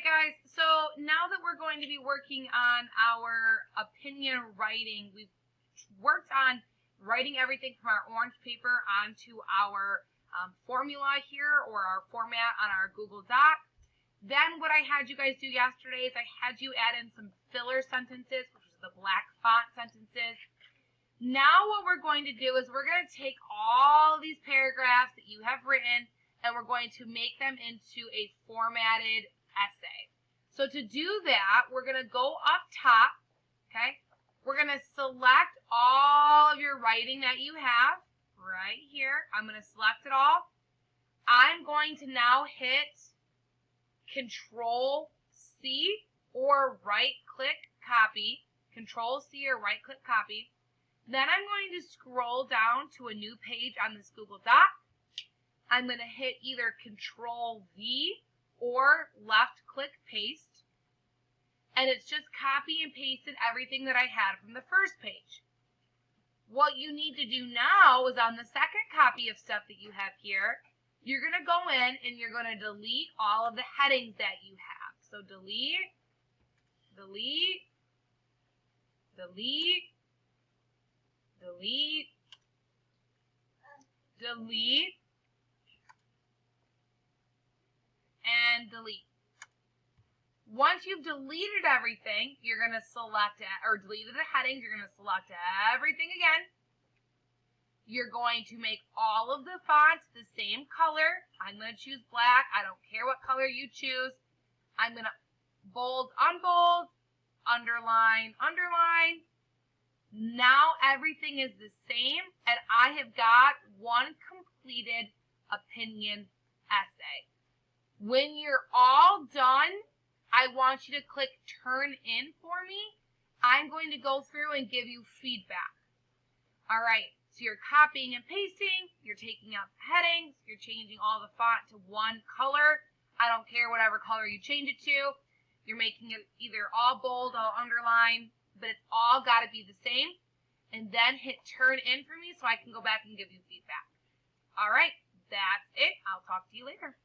guys, so now that we're going to be working on our opinion writing, we've worked on writing everything from our orange paper onto our formula here or our format on our Google Doc. Then what I had you guys do yesterday is I had you add in some filler sentences, which is the black font sentences. Now what we're going to do is we're going to take all these paragraphs that you have written and we're going to make them into a formatted essay. So to do that, we're going to go up top, okay? We're going to select all of your writing that you have right here. I'm going to select it all. I'm going to now hit Control C or right-click copy. Control C or right-click copy. Then I'm going to scroll down to a new page on this Google Doc. I'm going to hit either Control V or left-click paste. And it's just copy and pasted everything that I had from the first page. What you need to do now is on the second copy of stuff that you have here, you're going to go in and you're going to delete all of the headings that you have. So delete, delete, delete, delete, delete, and delete. Once you've deleted everything, you're going to select, or deleted the headings, you're going to select everything again. You're going to make all of the fonts the same color. I'm going to choose black. I don't care what color you choose. I'm going to bold, unbold, underline, underline. Now everything is the same, and I have got one completed opinion essay. When you're all done, I want you to click Turn In for me. I'm going to go through and give you feedback. All right, so you're copying and pasting, you're taking out the headings, you're changing all the font to one color. I don't care whatever color you change it to. You're making it either all bold, all underline, but it's all got to be the same. And then hit Turn In for me so I can go back and give you feedback. All right, that's it. I'll talk to you later.